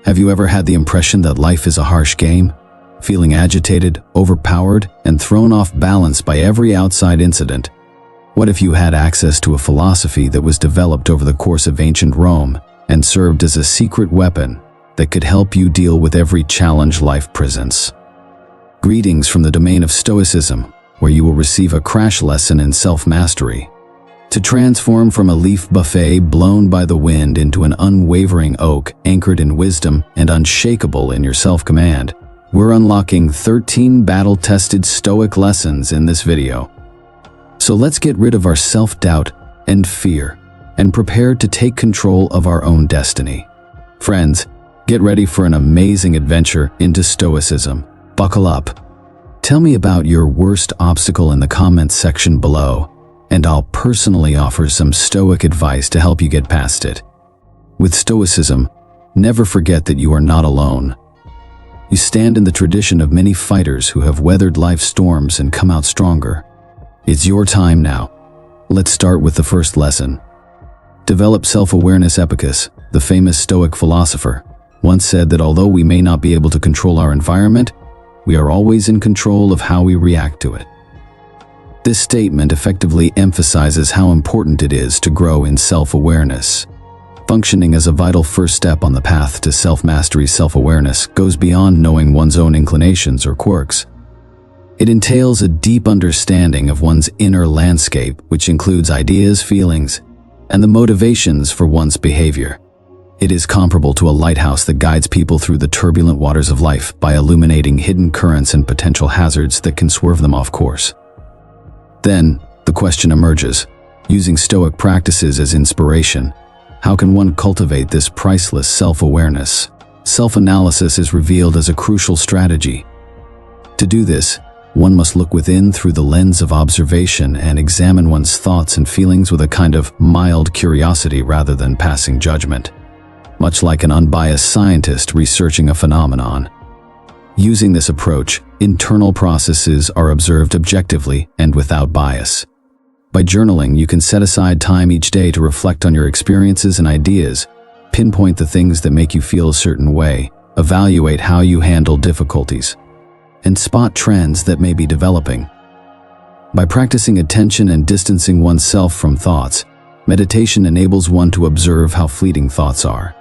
Have you ever had the impression that life is a harsh game? Feeling agitated, overpowered, and thrown off balance by every outside incident? What if you had access to a philosophy that was developed over the course of ancient Rome and served as a secret weapon that could help you deal with every challenge life presents? Greetings from the domain of Stoicism, where you will receive a crash lesson in self-mastery. To transform from a leaf buffet blown by the wind into an unwavering oak anchored in wisdom and unshakable in your self-command, we're unlocking 13 battle-tested Stoic lessons in this video. So let's get rid of our self-doubt and fear and prepare to take control of our own destiny. Friends, get ready for an amazing adventure into Stoicism. Buckle up. Tell me about your worst obstacle in the comments section below, and I'll personally offer some Stoic advice to help you get past it. With Stoicism, never forget that you are not alone. You stand in the tradition of many fighters who have weathered life's storms and come out stronger. It's your time now. Let's start with the first lesson. Develop self-awareness. Epictetus, the famous Stoic philosopher, once said that although we may not be able to control our environment, we are always in control of how we react to it. This statement effectively emphasizes how important it is to grow in self-awareness. Functioning as a vital first step on the path to self-mastery, self-awareness goes beyond knowing one's own inclinations or quirks. It entails a deep understanding of one's inner landscape, which includes ideas, feelings, and the motivations for one's behavior. It is comparable to a lighthouse that guides people through the turbulent waters of life by illuminating hidden currents and potential hazards that can swerve them off course. Then, the question emerges, using Stoic practices as inspiration, how can one cultivate this priceless self-awareness? Self-analysis is revealed as a crucial strategy. To do this, one must look within through the lens of observation and examine one's thoughts and feelings with a kind of mild curiosity rather than passing judgment, much like an unbiased scientist researching a phenomenon. Using this approach, internal processes are observed objectively and without bias. By journaling, you can set aside time each day to reflect on your experiences and ideas, pinpoint the things that make you feel a certain way, evaluate how you handle difficulties, and spot trends that may be developing. By practicing attention and distancing oneself from thoughts, meditation enables one to observe how fleeting thoughts are,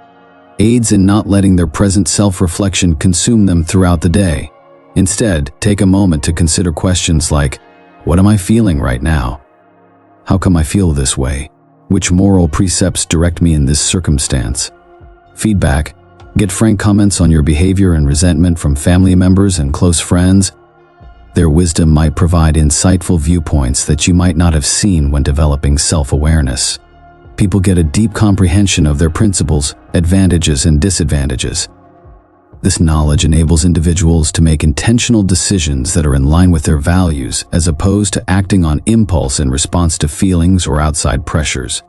aids in not letting their present self-reflection consume them throughout the day. Instead, take a moment to consider questions like, what am I feeling right now? How come I feel this way? Which moral precepts direct me in this circumstance? Feedback. Get frank comments on your behavior and resentment from family members and close friends. Their wisdom might provide insightful viewpoints that you might not have seen when developing self-awareness. People get a deep comprehension of their principles, advantages, and disadvantages. This knowledge enables individuals to make intentional decisions that are in line with their values, as opposed to acting on impulse in response to feelings or outside pressures.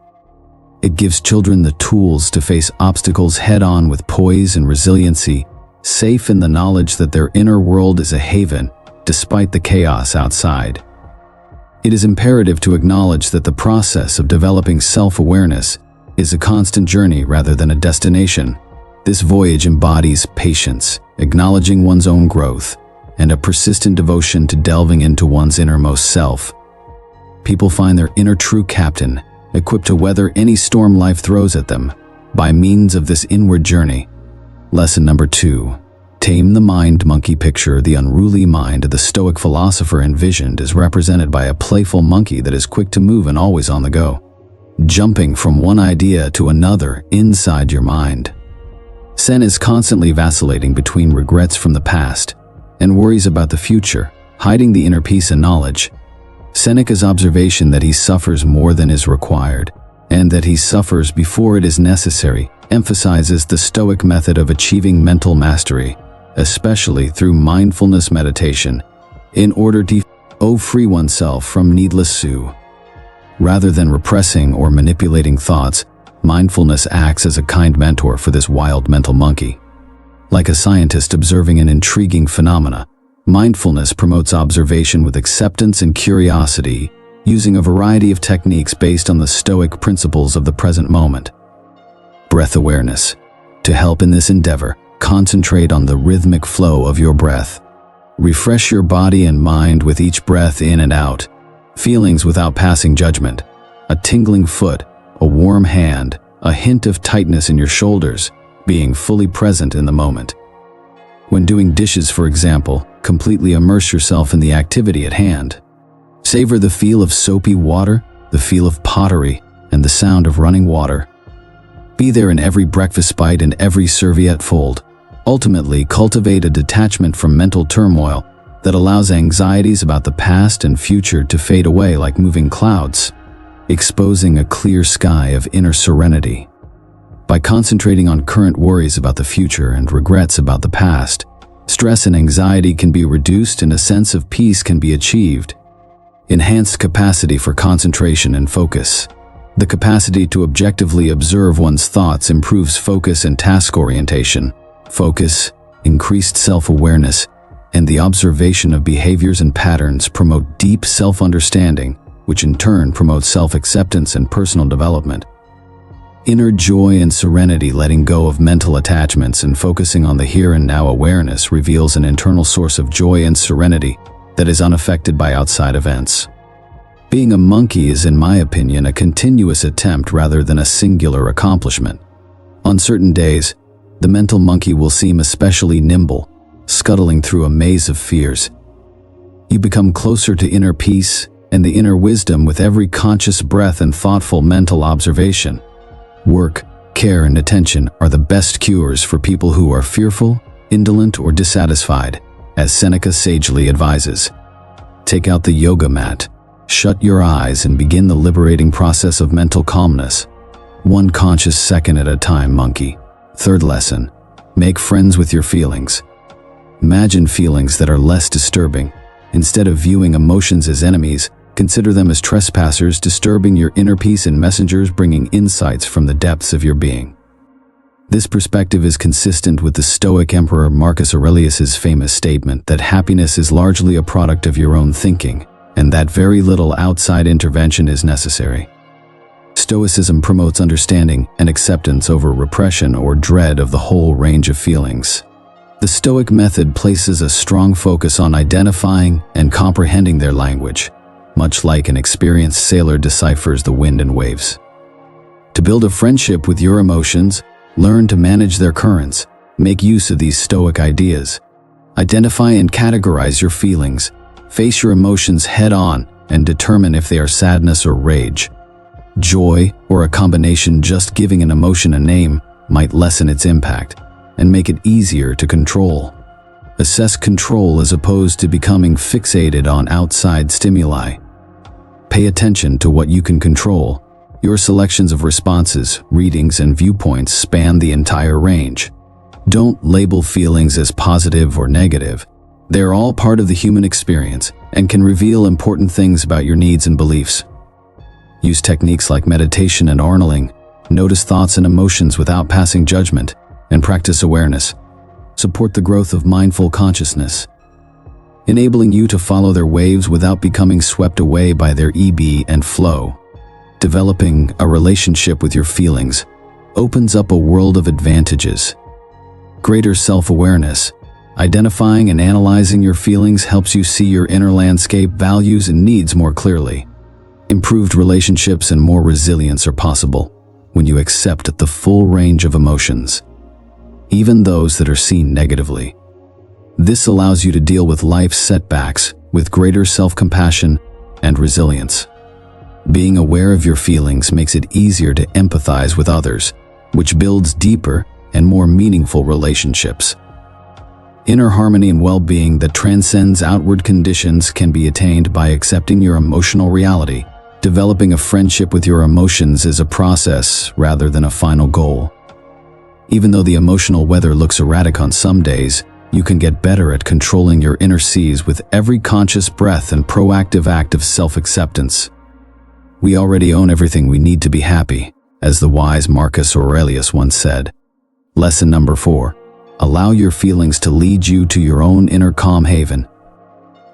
It gives children the tools to face obstacles head-on with poise and resiliency, safe in the knowledge that their inner world is a haven, despite the chaos outside. It is imperative to acknowledge that the process of developing self-awareness is a constant journey rather than a destination. This voyage embodies patience, acknowledging one's own growth, and a persistent devotion to delving into one's innermost self. People find their inner true captain, equipped to weather any storm life throws at them, by means of this inward journey. Lesson number 2. Tame the mind. Monkey. Picture the unruly mind the Stoic philosopher envisioned is represented by a playful monkey that is quick to move and always on the go, jumping from one idea to another inside your mind. Sen is constantly vacillating between regrets from the past and worries about the future, hiding the inner peace and knowledge. Seneca's observation that he suffers more than is required, and that he suffers before it is necessary, emphasizes the Stoic method of achieving mental mastery, especially through mindfulness meditation, in order to free oneself from needless sue. Rather than repressing or manipulating thoughts, mindfulness acts as a kind mentor for this wild mental monkey. Like a scientist observing an intriguing phenomena, mindfulness promotes observation with acceptance and curiosity, using a variety of techniques based on the Stoic principles of the present moment. Breath awareness. To help in this endeavor, Concentrate on the rhythmic flow of your breath. Refresh your body and mind with each breath in and out. Feelings without passing judgment. A tingling foot, a warm hand, a hint of tightness in your shoulders, being fully present in the moment. When doing dishes, for example, completely immerse yourself in the activity at hand. Savor the feel of soapy water, the feel of pottery, and the sound of running water. Be there in every breakfast bite and every serviette fold. Ultimately, cultivate a detachment from mental turmoil that allows anxieties about the past and future to fade away like moving clouds, exposing a clear sky of inner serenity. By concentrating on current worries about the future and regrets about the past, stress and anxiety can be reduced and a sense of peace can be achieved. Enhanced capacity for concentration and focus. The capacity to objectively observe one's thoughts improves focus and task orientation. Focus, increased self-awareness, and the observation of behaviors and patterns promote deep self-understanding, which in turn promotes self-acceptance and personal development. Inner joy and serenity. Letting go of mental attachments and focusing on the here and now awareness reveals an internal source of joy and serenity that is unaffected by outside events. Being a monkey is, in my opinion, a continuous attempt rather than a singular accomplishment. On certain days, the mental monkey will seem especially nimble, scuttling through a maze of fears. You become closer to inner peace and the inner wisdom with every conscious breath and thoughtful mental observation. Work, care, and attention are the best cures for people who are fearful, indolent, or dissatisfied, as Seneca sagely advises. Take out the yoga mat, shut your eyes, and begin the liberating process of mental calmness. One conscious second at a time, monkey. Third lesson, make friends with your feelings. Imagine feelings that are less disturbing. Instead of viewing emotions as enemies, consider them as trespassers disturbing your inner peace and messengers bringing insights from the depths of your being. This perspective is consistent with the Stoic emperor Marcus Aurelius's famous statement that happiness is largely a product of your own thinking, and that very little outside intervention is necessary. Stoicism promotes understanding and acceptance over repression or dread of the whole range of feelings. The Stoic method places a strong focus on identifying and comprehending their language, much like an experienced sailor deciphers the wind and waves. To build a friendship with your emotions, learn to manage their currents, make use of these Stoic ideas. Identify and categorize your feelings, face your emotions head-on, and determine if they are sadness or rage. Joy, or a combination. Just giving an emotion a name might lessen its impact and make it easier to control. Assess control as opposed to becoming fixated on outside stimuli. Pay attention to what you can control. Your selections of responses, readings, and viewpoints span the entire range. Don't label feelings as positive or negative. They're all part of the human experience and can reveal important things about your needs and beliefs. Use techniques like meditation and journaling. Notice thoughts and emotions without passing judgment, and practice awareness. Support the growth of mindful consciousness, enabling you to follow their waves without becoming swept away by their ebb and flow. Developing a relationship with your feelings opens up a world of advantages. Greater self-awareness. Identifying and analyzing your feelings helps you see your inner landscape, values, and needs more clearly. Improved relationships and more resilience are possible when you accept the full range of emotions, even those that are seen negatively. This allows you to deal with life's setbacks with greater self-compassion and resilience. Being aware of your feelings makes it easier to empathize with others, which builds deeper and more meaningful relationships. Inner harmony and well-being that transcends outward conditions can be attained by accepting your emotional reality. Developing a friendship with your emotions is a process rather than a final goal. Even though the emotional weather looks erratic on some days, you can get better at controlling your inner seas with every conscious breath and proactive act of self-acceptance. We already own everything we need to be happy, as the wise Marcus Aurelius once said. Lesson number 4. Allow your feelings to lead you to your own inner calm haven.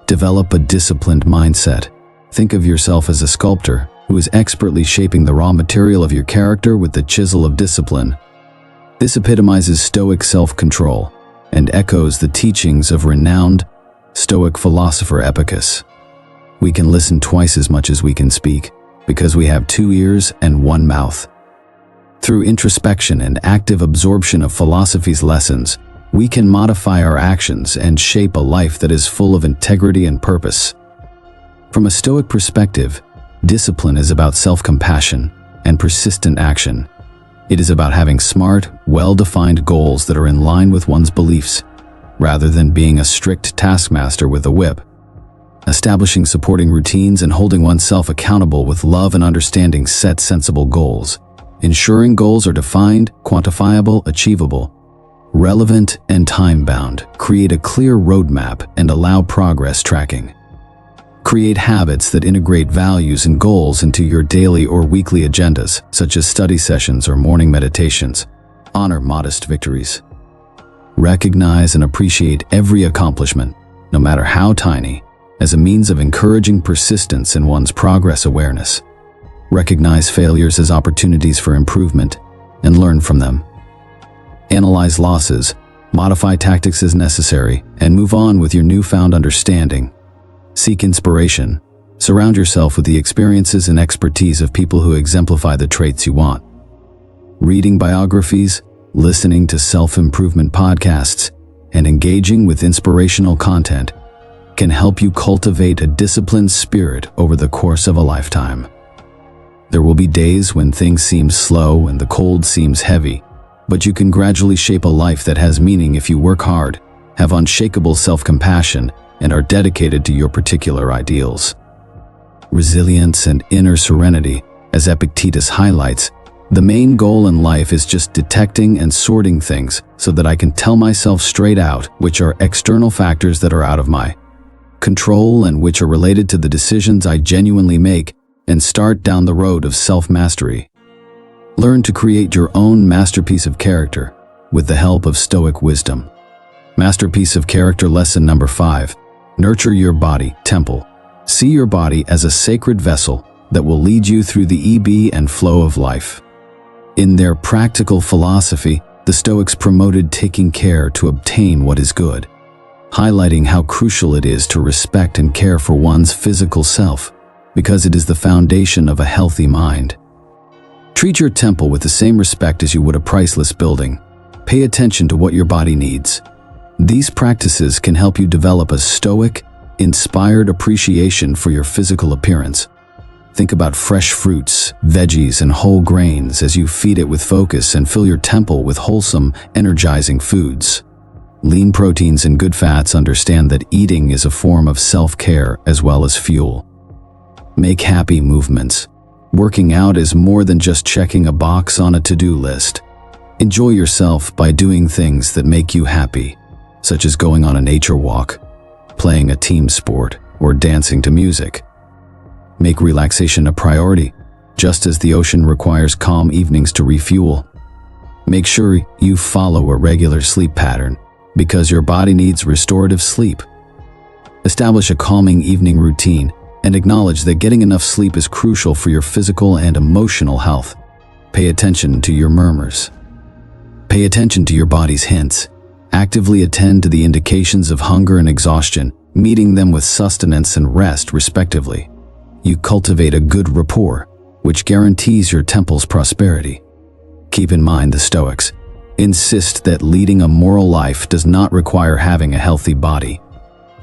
Develop a disciplined mindset. Think of yourself as a sculptor who is expertly shaping the raw material of your character with the chisel of discipline. This epitomizes Stoic self-control and echoes the teachings of renowned Stoic philosopher Epictetus. We can listen twice as much as we can speak because we have 2 ears and 1 mouth. Through introspection and active absorption of philosophy's lessons, we can modify our actions and shape a life that is full of integrity and purpose. From a Stoic perspective, discipline is about self-compassion and persistent action. It is about having smart, well-defined goals that are in line with one's beliefs, rather than being a strict taskmaster with a whip. Establishing supporting routines and holding oneself accountable with love and understanding set sensible goals. Ensuring goals are defined, quantifiable, achievable, relevant, and time-bound. Create a clear roadmap and allow progress tracking. Create habits that integrate values and goals into your daily or weekly agendas, such as study sessions or morning meditations. Honor modest victories. Recognize and appreciate every accomplishment, no matter how tiny, as a means of encouraging persistence in one's progress awareness. Recognize failures as opportunities for improvement and learn from them. Analyze losses, modify tactics as necessary, and move on with your newfound understanding. Seek inspiration. Surround yourself with the experiences and expertise of people who exemplify the traits you want. Reading biographies, listening to self-improvement podcasts, and engaging with inspirational content can help you cultivate a disciplined spirit over the course of a lifetime. There will be days when things seem slow and the cold seems heavy, but you can gradually shape a life that has meaning if you work hard, have unshakable self-compassion, and are dedicated to your particular ideals. Resilience and inner serenity, as Epictetus highlights, the main goal in life is just detecting and sorting things so that I can tell myself straight out which are external factors that are out of my control and which are related to the decisions I genuinely make, and start down the road of self-mastery. Learn to create your own masterpiece of character with the help of Stoic wisdom. Masterpiece of character lesson number 5. Nurture your body, temple. See your body as a sacred vessel that will lead you through the ebb and flow of life. In their practical philosophy, the Stoics promoted taking care to obtain what is good, highlighting how crucial it is to respect and care for one's physical self, because it is the foundation of a healthy mind. Treat your temple with the same respect as you would a priceless building. Pay attention to what your body needs. These practices can help you develop a Stoic, inspired appreciation for your physical appearance. Think about fresh fruits, veggies, and whole grains as you feed it with focus and fill your temple with wholesome, energizing foods. Lean proteins and good fats understand that eating is a form of self-care as well as fuel. Make happy movements. Working out is more than just checking a box on a to-do list. Enjoy yourself by doing things that make you happy, such as going on a nature walk, playing a team sport, or dancing to music. Make relaxation a priority, just as the ocean requires calm evenings to refuel. Make sure you follow a regular sleep pattern, because your body needs restorative sleep. Establish a calming evening routine and acknowledge that getting enough sleep is crucial for your physical and emotional health. Pay attention to your murmurs. Pay attention to your body's hints. Actively attend to the indications of hunger and exhaustion, meeting them with sustenance and rest, respectively. You cultivate a good rapport, which guarantees your temple's prosperity. Keep in mind the Stoics insist that leading a moral life does not require having a healthy body.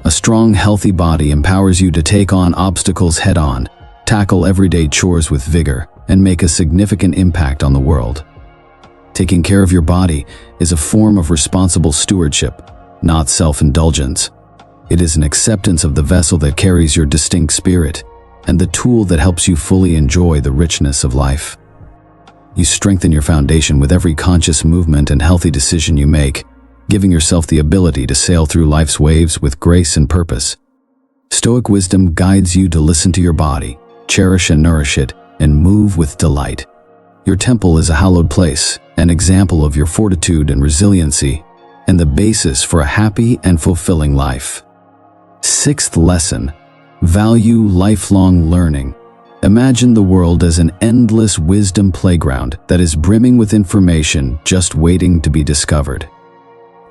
A strong, healthy body empowers you to take on obstacles head-on, tackle everyday chores with vigor, and make a significant impact on the world. Taking care of your body is a form of responsible stewardship, not self-indulgence. It is an acceptance of the vessel that carries your distinct spirit and the tool that helps you fully enjoy the richness of life. You strengthen your foundation with every conscious movement and healthy decision you make, giving yourself the ability to sail through life's waves with grace and purpose. Stoic wisdom guides you to listen to your body, cherish and nourish it, and move with delight. Your temple is a hallowed place, an example of your fortitude and resiliency, and the basis for a happy and fulfilling life. 6th lesson: value lifelong learning. Imagine the world as an endless wisdom playground that is brimming with information just waiting to be discovered.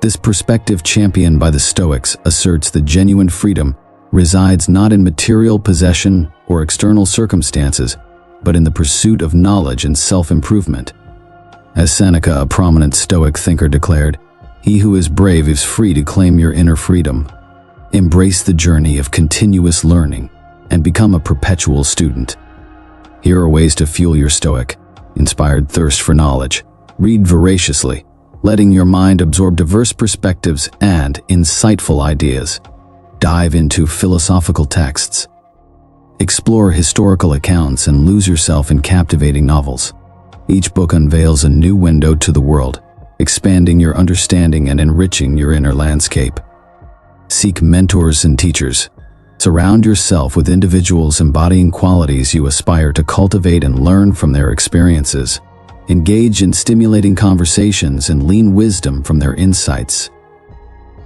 This perspective, championed by the Stoics, asserts that genuine freedom resides not in material possession or external circumstances, but in the pursuit of knowledge and self-improvement. As Seneca, a prominent Stoic thinker, declared, "He who is brave is free to claim your inner freedom." Embrace the journey of continuous learning and become a perpetual student. Here are ways to fuel your Stoic-inspired thirst for knowledge. Read voraciously, letting your mind absorb diverse perspectives and insightful ideas. Dive into philosophical texts. Explore historical accounts and lose yourself in captivating novels. Each book unveils a new window to the world, expanding your understanding and enriching your inner landscape. Seek mentors and teachers. Surround yourself with individuals embodying qualities you aspire to cultivate and learn from their experiences. Engage in stimulating conversations and glean wisdom from their insights.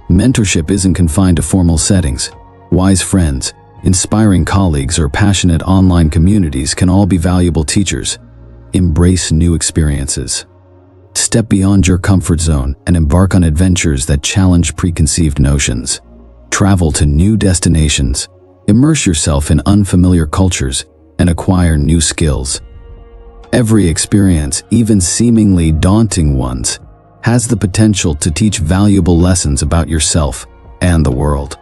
Mentorship isn't confined to formal settings. Wise friends, inspiring colleagues, or passionate online communities can all be valuable teachers. Embrace new experiences. Step beyond your comfort zone and embark on adventures that challenge preconceived notions. Travel to new destinations, immerse yourself in unfamiliar cultures, and acquire new skills. Every experience, even seemingly daunting ones, has the potential to teach valuable lessons about yourself and the world.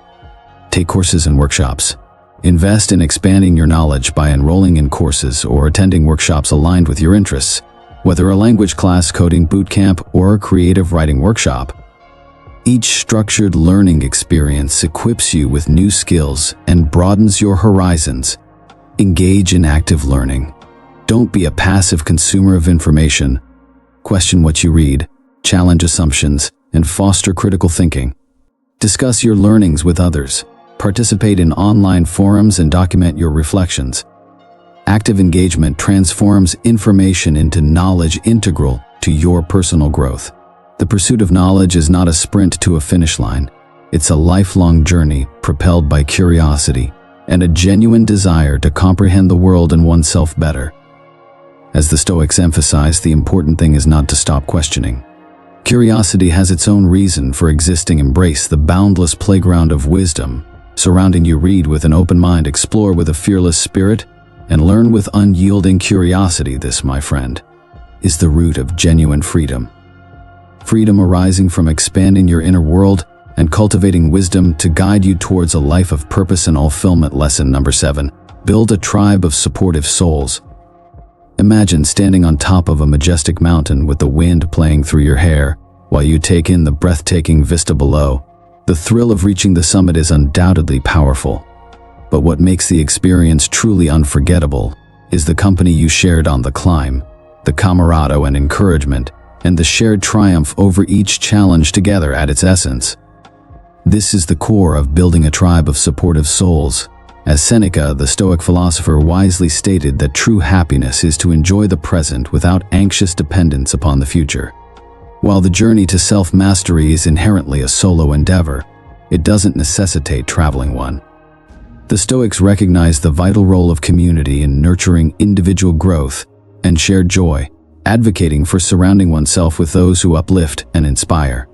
Take courses and workshops. Invest in expanding your knowledge by enrolling in courses or attending workshops aligned with your interests, whether a language class, coding bootcamp, or a creative writing workshop. Each structured learning experience equips you with new skills and broadens your horizons. Engage in active learning. Don't be a passive consumer of information. Question what you read, challenge assumptions, and foster critical thinking. Discuss your learnings with others. Participate in online forums and document your reflections. Active engagement transforms information into knowledge integral to your personal growth. The pursuit of knowledge is not a sprint to a finish line. It's a lifelong journey propelled by curiosity and a genuine desire to comprehend the world and oneself better. As the Stoics emphasize, the important thing is not to stop questioning. Curiosity has its own reason for existing. Embrace the boundless playground of wisdom surrounding you. Read with an open mind, explore with a fearless spirit, and learn with unyielding curiosity. This, my friend, is the root of genuine freedom. Freedom arising from expanding your inner world and cultivating wisdom to guide you towards a life of purpose and fulfillment. Lesson number 7. Build a tribe of supportive souls. Imagine standing on top of a majestic mountain with the wind playing through your hair while you take in the breathtaking vista below. The thrill of reaching the summit is undoubtedly powerful. But what makes the experience truly unforgettable is the company you shared on the climb, the camaraderie and encouragement, and the shared triumph over each challenge together. At its essence, this is the core of building a tribe of supportive souls. As Seneca, the Stoic philosopher, wisely stated, that true happiness is to enjoy the present without anxious dependence upon the future. While the journey to self-mastery is inherently a solo endeavor, it doesn't necessitate traveling one. The Stoics recognize the vital role of community in nurturing individual growth and shared joy, advocating for surrounding oneself with those who uplift and inspire.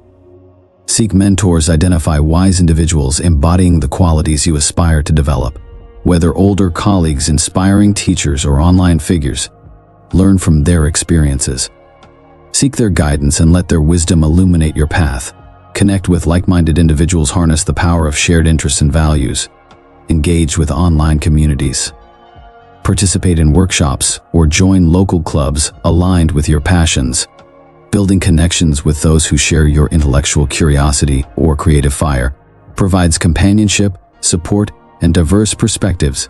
Seek mentors. Identify wise individuals embodying the qualities you aspire to develop. Whether older colleagues, inspiring teachers, or online figures, learn from their experiences. Seek their guidance and let their wisdom illuminate your path. Connect with like-minded individuals. Harness the power of shared interests and values. Engage with online communities. Participate in workshops or join local clubs aligned with your passions. Building connections with those who share your intellectual curiosity or creative fire provides companionship, support, and diverse perspectives.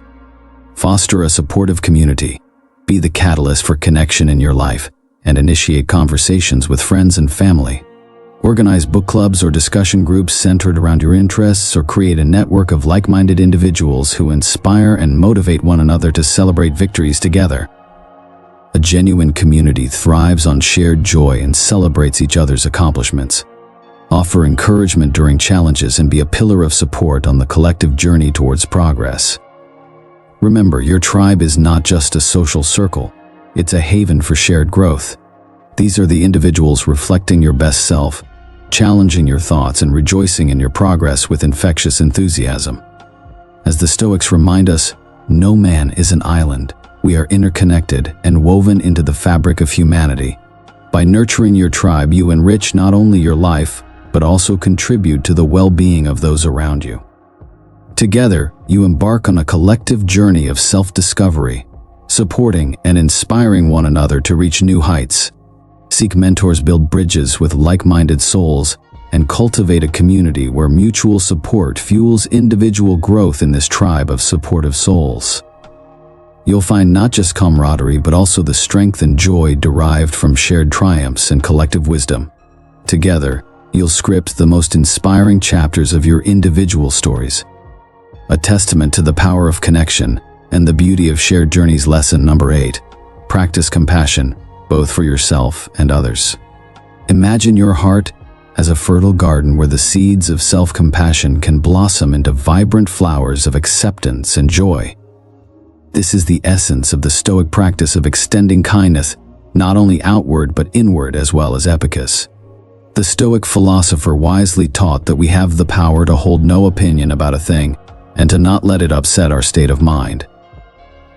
Foster a supportive community. Be the catalyst for connection in your life and initiate conversations with friends and family. Organize book clubs or discussion groups centered around your interests, or create a network of like-minded individuals who inspire and motivate one another to celebrate victories together. A genuine community thrives on shared joy and celebrates each other's accomplishments. Offer encouragement during challenges and be a pillar of support on the collective journey towards progress. Remember, your tribe is not just a social circle, it's a haven for shared growth. These are the individuals reflecting your best self, challenging your thoughts and rejoicing in your progress with infectious enthusiasm. As the Stoics remind us, no man is an island. We are interconnected and woven into the fabric of humanity. By nurturing your tribe, you enrich not only your life, but also contribute to the well-being of those around you. Together, you embark on a collective journey of self-discovery, supporting and inspiring one another to reach new heights. Seek mentors, build bridges with like-minded souls, and cultivate a community where mutual support fuels individual growth in this tribe of supportive souls. You'll find not just camaraderie, but also the strength and joy derived from shared triumphs and collective wisdom. Together, you'll script the most inspiring chapters of your individual stories. A testament to the power of connection and the beauty of shared journeys. Lesson number 8. Practice compassion, both for yourself and others. Imagine your heart as a fertile garden where the seeds of self-compassion can blossom into vibrant flowers of acceptance and joy. This is the essence of the Stoic practice of extending kindness, not only outward but inward, as well as Epictetus. The Stoic philosopher wisely taught that we have the power to hold no opinion about a thing and to not let it upset our state of mind.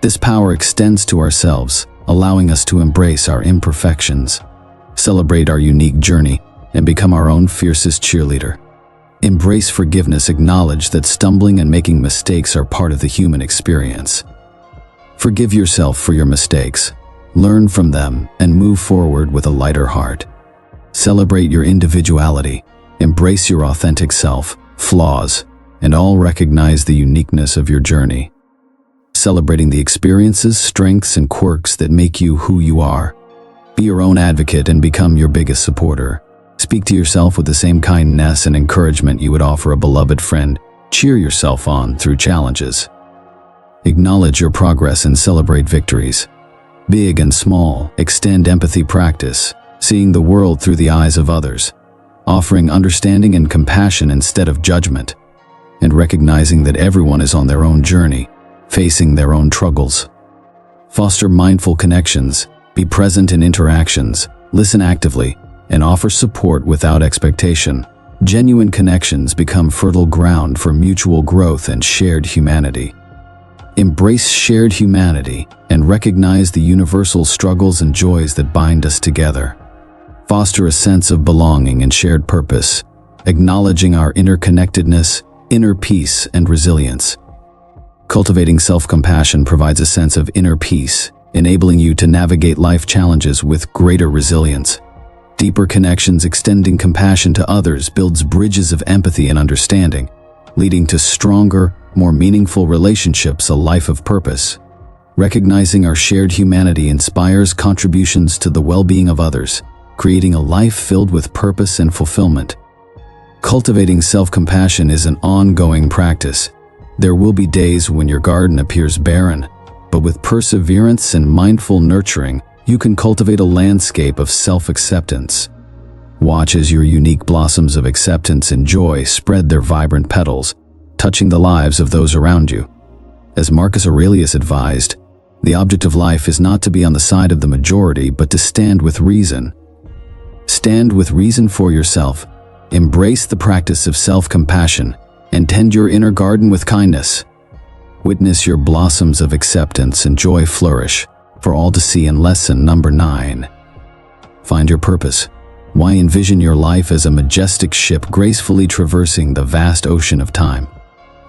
This power extends to ourselves, allowing us to embrace our imperfections, celebrate our unique journey, and become our own fiercest cheerleader. Embrace forgiveness, acknowledge that stumbling and making mistakes are part of the human experience. Forgive yourself for your mistakes, learn from them, and move forward with a lighter heart. Celebrate your individuality, embrace your authentic self, flaws, and all recognize the uniqueness of your journey. Celebrating the experiences, strengths, and quirks that make you who you are. Be your own advocate and become your biggest supporter. Speak to yourself with the same kindness and encouragement you would offer a beloved friend. Cheer yourself on through challenges. Acknowledge your progress and celebrate victories. Big and small, extend empathy. Practice seeing the world through the eyes of others, offering understanding and compassion instead of judgment, and recognizing that everyone is on their own journey, facing their own struggles. Foster mindful connections, be present in interactions, listen actively, and offer support without expectation. Genuine connections become fertile ground for mutual growth and shared humanity. Embrace shared humanity and recognize the universal struggles and joys that bind us together. Foster a sense of belonging and shared purpose, acknowledging our interconnectedness, inner peace, and resilience. Cultivating self-compassion provides a sense of inner peace, enabling you to navigate life challenges with greater resilience. Deeper connections, extending compassion to others, builds bridges of empathy and understanding, leading to stronger, more meaningful relationships, a life of purpose. Recognizing our shared humanity inspires contributions to the well-being of others, creating a life filled with purpose and fulfillment. Cultivating self-compassion is an ongoing practice. There will be days when your garden appears barren, but with perseverance and mindful nurturing, you can cultivate a landscape of self-acceptance. Watch as your unique blossoms of acceptance and joy spread their vibrant petals, touching the lives of those around you. As Marcus Aurelius advised, the object of life is not to be on the side of the majority, but to stand with reason. Stand with reason for yourself. Embrace the practice of self-compassion and tend your inner garden with kindness. Witness your blossoms of acceptance and joy flourish for all to see. In lesson number 9. Find your purpose. Why envision your life as a majestic ship gracefully traversing the vast ocean of time?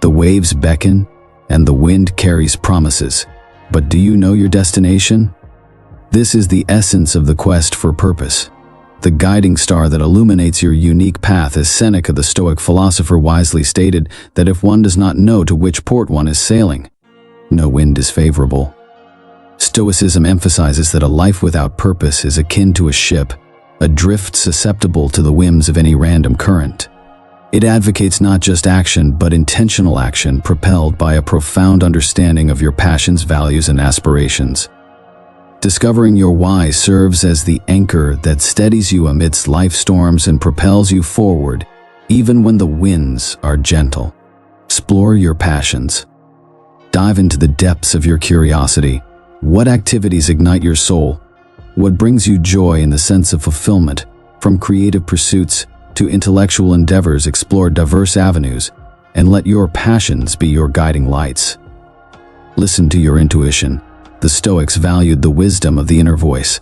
The waves beckon and the wind carries promises, but do you know your destination? This is the essence of the quest for purpose, the guiding star that illuminates your unique path. As Seneca, the Stoic philosopher, wisely stated that if one does not know to which port one is sailing, no wind is favorable. Stoicism emphasizes that a life without purpose is akin to a ship, adrift, susceptible to the whims of any random current. It advocates not just action, but intentional action propelled by a profound understanding of your passions, values, and aspirations. Discovering your why serves as the anchor that steadies you amidst life storms and propels you forward, even when the winds are gentle. Explore your passions. Dive into the depths of your curiosity. What activities ignite your soul? What brings you joy and the sense of fulfillment? From creative pursuits to intellectual endeavors, explore diverse avenues and let your passions be your guiding lights. Listen to your intuition. The Stoics valued the wisdom of the inner voice.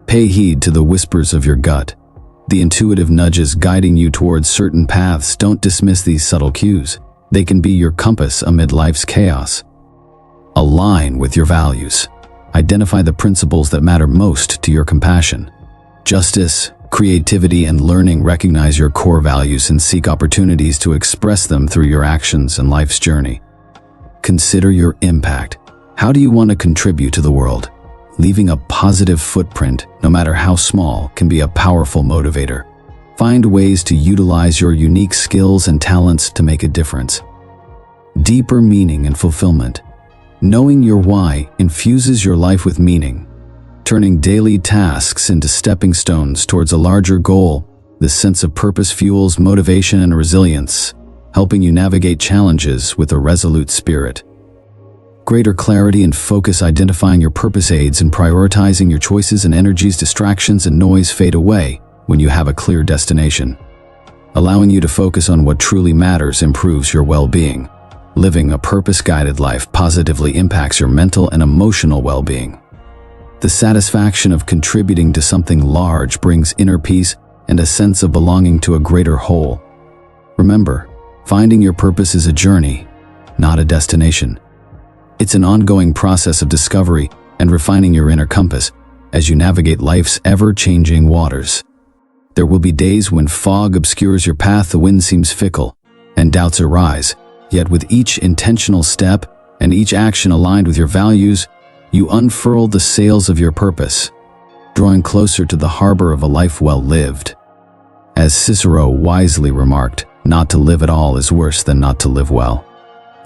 Pay heed to the whispers of your gut, the intuitive nudges guiding you towards certain paths. Don't dismiss these subtle cues. They can be your compass amid life's chaos. Align with your values. Identify the principles that matter most to your compassion. Justice, creativity, and learning. Recognize your core values and seek opportunities to express them through your actions and life's journey. Consider your impact. How do you want to contribute to the world? Leaving a positive footprint, no matter how small, can be a powerful motivator. Find ways to utilize your unique skills and talents to make a difference. Deeper meaning and fulfillment. Knowing your why infuses your life with meaning, turning daily tasks into stepping stones towards a larger goal. This sense of purpose fuels motivation and resilience, helping you navigate challenges with a resolute spirit. Greater clarity and focus. Identifying your purpose aids in prioritizing your choices and energies. Distractions and noise fade away when you have a clear destination. Allowing you to focus on what truly matters improves your well-being. Living a purpose-guided life positively impacts your mental and emotional well-being. The satisfaction of contributing to something large brings inner peace and a sense of belonging to a greater whole. Remember, finding your purpose is a journey, not a destination. It's an ongoing process of discovery and refining your inner compass as you navigate life's ever-changing waters. There will be days when fog obscures your path, the wind seems fickle, and doubts arise. Yet with each intentional step and each action aligned with your values, you unfurl the sails of your purpose, drawing closer to the harbor of a life well lived. As Cicero wisely remarked, not to live at all is worse than not to live well.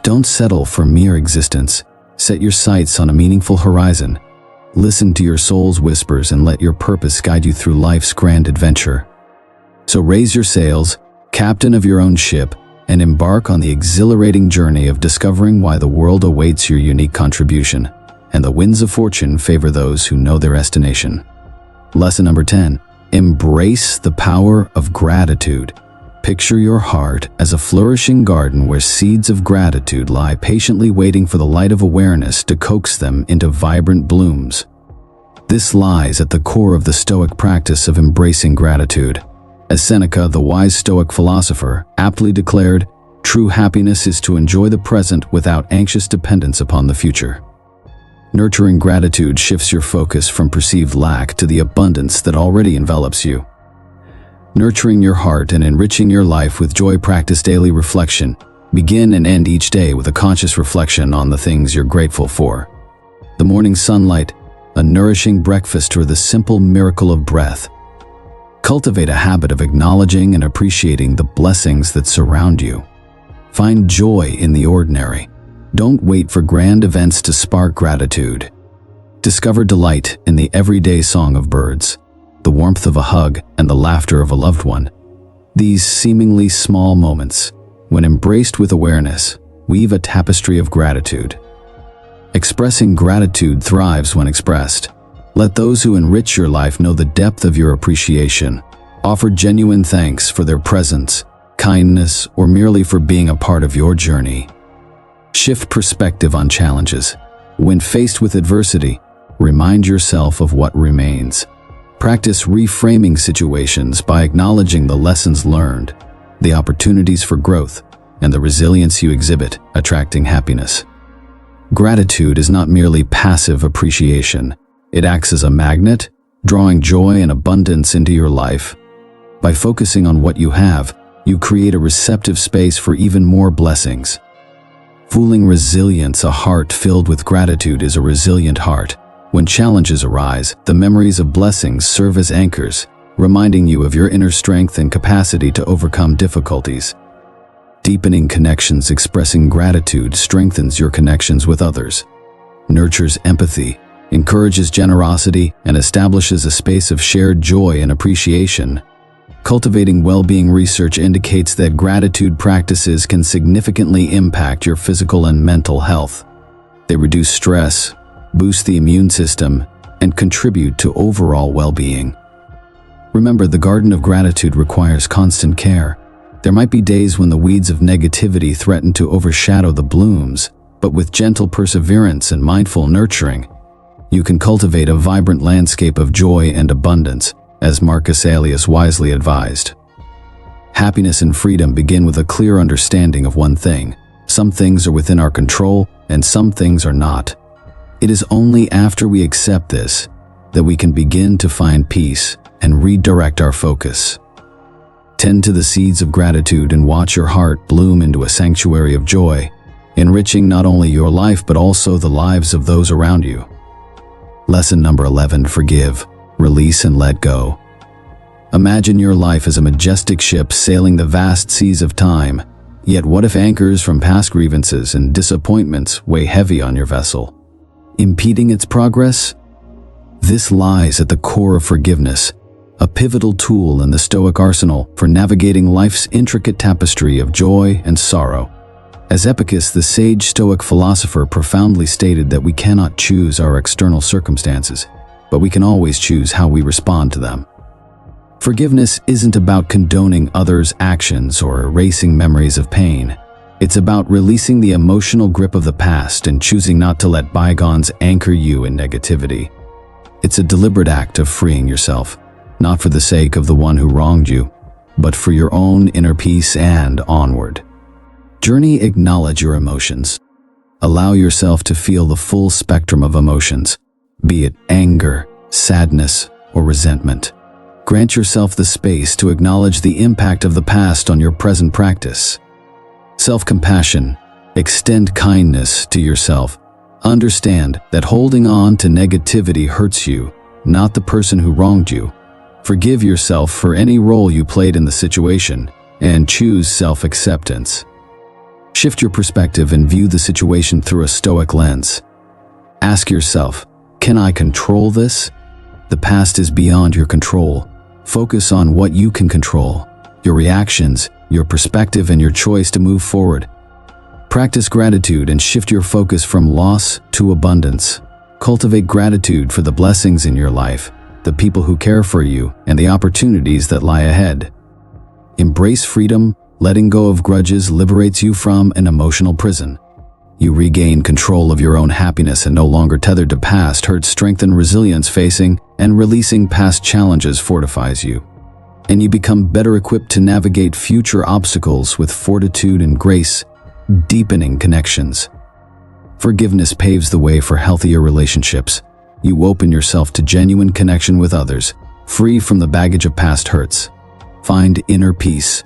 Don't settle for mere existence. Set your sights on a meaningful horizon. Listen to your soul's whispers and let your purpose guide you through life's grand adventure. So raise your sails, captain of your own ship, and embark on the exhilarating journey of discovering why the world awaits your unique contribution, and the winds of fortune favor those who know their destination. Lesson number 10. Embrace the power of gratitude. Picture your heart as a flourishing garden where seeds of gratitude lie patiently waiting for the light of awareness to coax them into vibrant blooms. This lies at the core of the Stoic practice of embracing gratitude. As Seneca, the wise Stoic philosopher, aptly declared, true happiness is to enjoy the present without anxious dependence upon the future. Nurturing gratitude shifts your focus from perceived lack to the abundance that already envelops you. Nurturing your heart and enriching your life with joy. Practice daily reflection. Begin and end each day with a conscious reflection on the things you're grateful for. The morning sunlight, a nourishing breakfast, or the simple miracle of breath. Cultivate a habit of acknowledging and appreciating the blessings that surround you. Find joy in the ordinary. Don't wait for grand events to spark gratitude. Discover delight in the everyday song of birds, the warmth of a hug, and the laughter of a loved one. These seemingly small moments, when embraced with awareness, weave a tapestry of gratitude. Expressing gratitude thrives when expressed. Let those who enrich your life know the depth of your appreciation. Offer genuine thanks for their presence, kindness, or merely for being a part of your journey. Shift perspective on challenges. When faced with adversity, remind yourself of what remains. Practice reframing situations by acknowledging the lessons learned, the opportunities for growth, and the resilience you exhibit, attracting happiness. Gratitude is not merely passive appreciation. It acts as a magnet, drawing joy and abundance into your life. By focusing on what you have, you create a receptive space for even more blessings. Fueling resilience. A heart filled with gratitude is a resilient heart. When challenges arise, the memories of blessings serve as anchors, reminding you of your inner strength and capacity to overcome difficulties. Deepening connections. Expressing gratitude strengthens your connections with others, nurtures empathy, encourages generosity, and establishes a space of shared joy and appreciation. Cultivating well-being. Research indicates that gratitude practices can significantly impact your physical and mental health. They reduce stress, boost the immune system, and contribute to overall well-being. Remember, the garden of gratitude requires constant care. There might be days when the weeds of negativity threaten to overshadow the blooms, but with gentle perseverance and mindful nurturing, you can cultivate a vibrant landscape of joy and abundance, as Marcus Aurelius wisely advised. Happiness and freedom begin with a clear understanding of one thing: some things are within our control and some things are not. It is only after we accept this that we can begin to find peace and redirect our focus. Tend to the seeds of gratitude and watch your heart bloom into a sanctuary of joy, enriching not only your life but also the lives of those around you. Lesson number 11: forgive, release, and let go. Imagine your life as a majestic ship sailing the vast seas of time, yet what if anchors from past grievances and disappointments weigh heavy on your vessel, impeding its progress? This lies at the core of forgiveness, a pivotal tool in the Stoic arsenal for navigating life's intricate tapestry of joy and sorrow. As Epictetus, the sage Stoic philosopher, profoundly stated that we cannot choose our external circumstances, but we can always choose how we respond to them. Forgiveness isn't about condoning others' actions or erasing memories of pain. It's about releasing the emotional grip of the past and choosing not to let bygones anchor you in negativity. It's a deliberate act of freeing yourself, not for the sake of the one who wronged you, but for your own inner peace and onward. Journey, acknowledge your emotions. Allow yourself to feel the full spectrum of emotions, be it anger, sadness, or resentment. Grant yourself the space to acknowledge the impact of the past on your present practice. Self-compassion. Extend kindness to yourself. Understand that holding on to negativity hurts you, not the person who wronged you. Forgive yourself for any role you played in the situation, and choose self-acceptance. Shift your perspective and view the situation through a Stoic lens. Ask yourself, can I control this? The past is beyond your control. Focus on what you can control: your reactions, your perspective, and your choice to move forward. Practice gratitude and shift your focus from loss to abundance. Cultivate gratitude for the blessings in your life, the people who care for you, and the opportunities that lie ahead. Embrace freedom. Letting go of grudges liberates you from an emotional prison. You regain control of your own happiness and no longer tethered to past hurts. Strengthen resilience. Facing and releasing past challenges fortifies you, and you become better equipped to navigate future obstacles with fortitude and grace, deepening connections. Forgiveness paves the way for healthier relationships. You open yourself to genuine connection with others, free from the baggage of past hurts. Find inner peace.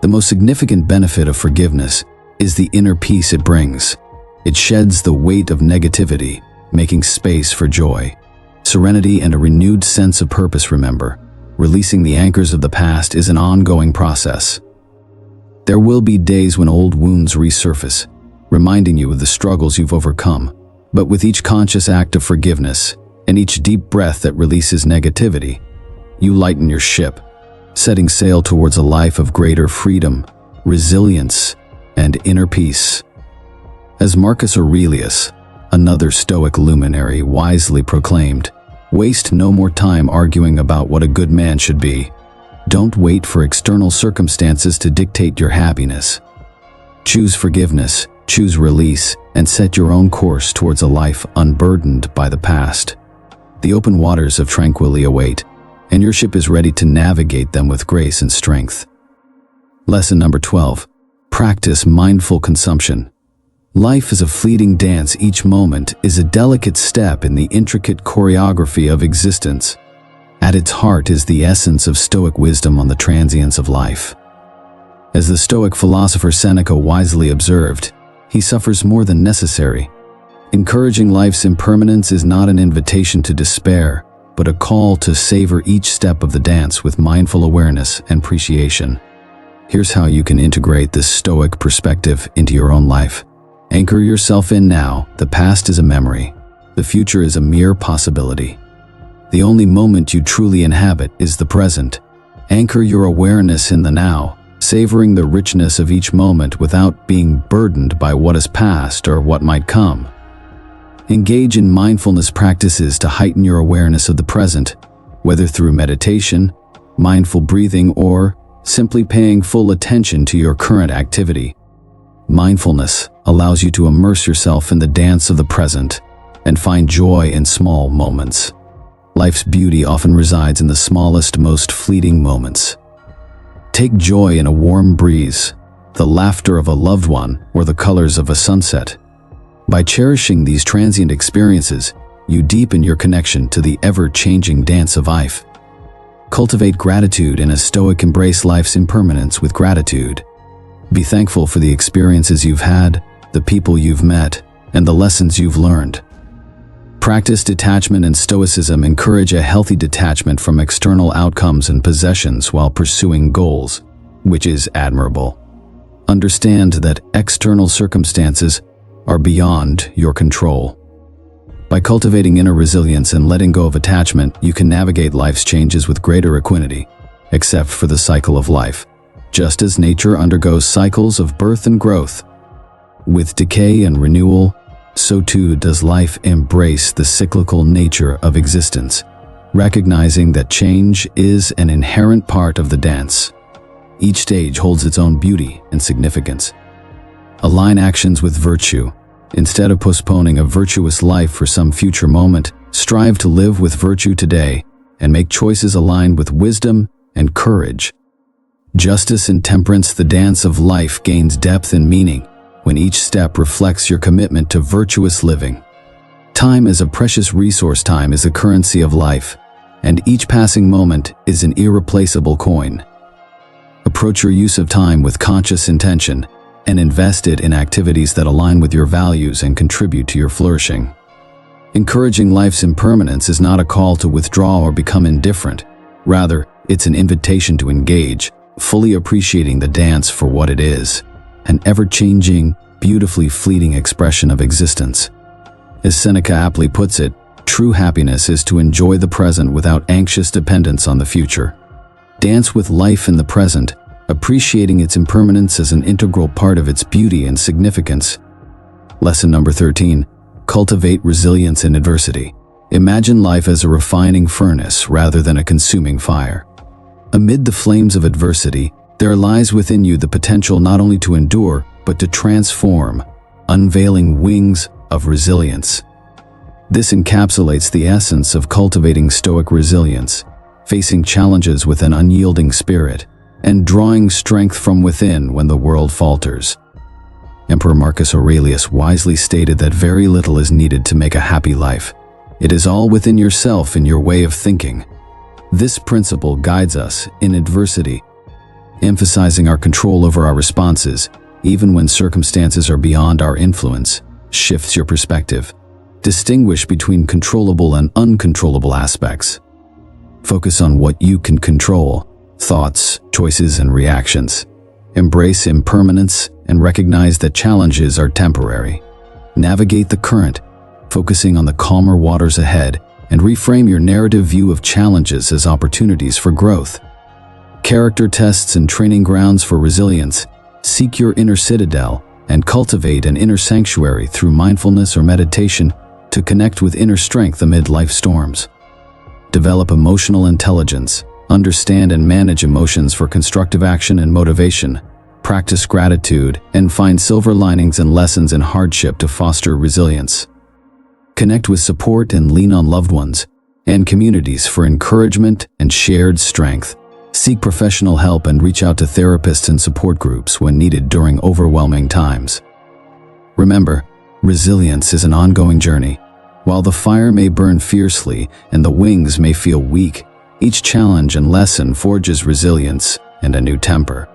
The most significant benefit of forgiveness is the inner peace it brings. It sheds the weight of negativity, making space for joy, serenity, and a renewed sense of purpose. Remember, releasing the anchors of the past is an ongoing process. There will be days when old wounds resurface, reminding you of the struggles you've overcome. But with each conscious act of forgiveness and each deep breath that releases negativity, you lighten your ship, setting sail towards a life of greater freedom, resilience, and inner peace. As Marcus Aurelius, another Stoic luminary, wisely proclaimed, "Waste no more time arguing about what a good man should be. Don't wait for external circumstances to dictate your happiness. Choose forgiveness, choose release, and set your own course towards a life unburdened by the past. The open waters of tranquility await, and your ship is ready to navigate them with grace and strength." Lesson number 12. Practice mindful consumption. Life is a fleeting dance. Each moment is a delicate step in the intricate choreography of existence. At its heart is the essence of Stoic wisdom on the transience of life. As the Stoic philosopher Seneca wisely observed, he suffers more than necessary. Encouraging life's impermanence is not an invitation to despair, but a call to savor each step of the dance with mindful awareness and appreciation. Here's how you can integrate this Stoic perspective into your own life. Anchor yourself in now. The past is a memory. The future is a mere possibility. The only moment you truly inhabit is the present. Anchor your awareness in the now, savoring the richness of each moment without being burdened by what is past or what might come. Engage in mindfulness practices to heighten your awareness of the present, whether through meditation, mindful breathing, or simply paying full attention to your current activity. Mindfulness allows you to immerse yourself in the dance of the present and find joy in small moments. Life's beauty often resides in the smallest, most fleeting moments. Take joy in a warm breeze, the laughter of a loved one, or the colors of a sunset. By cherishing these transient experiences, you deepen your connection to the ever-changing dance of life. Cultivate gratitude. In a Stoic, embrace life's impermanence with gratitude. Be thankful for the experiences you've had, the people you've met, and the lessons you've learned. Practice detachment. And Stoicism encourage a healthy detachment from external outcomes and possessions while pursuing goals, which is admirable. Understand that external circumstances are beyond your control. By cultivating inner resilience and letting go of attachment, you can navigate life's changes with greater equanimity, except for the cycle of life. Just as nature undergoes cycles of birth and growth, with decay and renewal, so too does life embrace the cyclical nature of existence, recognizing that change is an inherent part of the dance. Each stage holds its own beauty and significance. Align actions with virtue. Instead of postponing a virtuous life for some future moment, strive to live with virtue today and make choices aligned with wisdom and courage. Justice and temperance. The dance of life gains depth and meaning when each step reflects your commitment to virtuous living. Time is a precious resource. Time is the currency of life, and each passing moment is an irreplaceable coin. Approach your use of time with conscious intention and invest it in activities that align with your values and contribute to your flourishing. Encouraging life's impermanence is not a call to withdraw or become indifferent. Rather, it's an invitation to engage, fully appreciating the dance for what it is, an ever-changing, beautifully fleeting expression of existence. As Seneca aptly puts it, true happiness is to enjoy the present without anxious dependence on the future. Dance with life in the present, appreciating its impermanence as an integral part of its beauty and significance. Lesson number 13. Cultivate resilience in adversity. Imagine life as a refining furnace rather than a consuming fire. Amid the flames of adversity, there lies within you the potential not only to endure, but to transform, unveiling wings of resilience. This encapsulates the essence of cultivating Stoic resilience, facing challenges with an unyielding spirit, and drawing strength from within when the world falters. Emperor Marcus Aurelius wisely stated that very little is needed to make a happy life. It is all within yourself and your way of thinking. This principle guides us in adversity, emphasizing our control over our responses, even when circumstances are beyond our influence, shifts your perspective. Distinguish between controllable and uncontrollable aspects. Focus on what you can control: thoughts, choices, and reactions. Embrace impermanence and recognize that challenges are temporary. Navigate the current, focusing on the calmer waters ahead, and reframe your narrative view of challenges as opportunities for growth. Character tests and training grounds for resilience. Seek your inner citadel and cultivate an inner sanctuary through mindfulness or meditation to connect with inner strength amid life storms. Develop emotional intelligence. Understand and manage emotions for constructive action and motivation. Practice gratitude and find silver linings and lessons in hardship to foster resilience. Connect with support and lean on loved ones and communities for encouragement and shared strength. Seek professional help and reach out to therapists and support groups when needed during overwhelming times. Remember, resilience is an ongoing journey. While the fire may burn fiercely and the wings may feel weak, each challenge and lesson forges resilience and a new temper.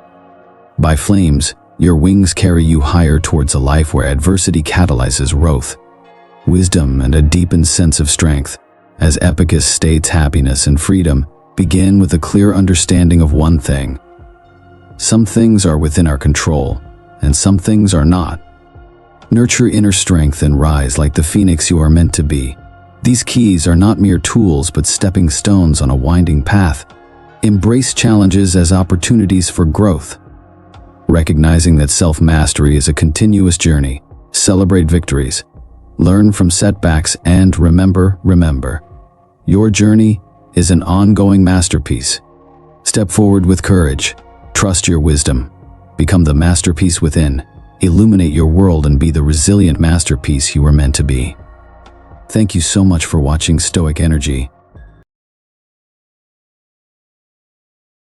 By flames, your wings carry you higher towards a life where adversity catalyzes growth, wisdom, and a deepened sense of strength. As Epictetus states, happiness and freedom begin with a clear understanding of one thing: some things are within our control, and some things are not. Nurture inner strength and rise like the phoenix you are meant to be. These keys are not mere tools but stepping stones on a winding path. Embrace challenges as opportunities for growth. Recognizing that self-mastery is a continuous journey, celebrate victories, Learn from setbacks and remember, your journey is an ongoing masterpiece. Step forward with courage. Trust your wisdom. Become the masterpiece within. Illuminate your world and be the resilient masterpiece you were meant to be. Thank you so much for watching Stoic Energy.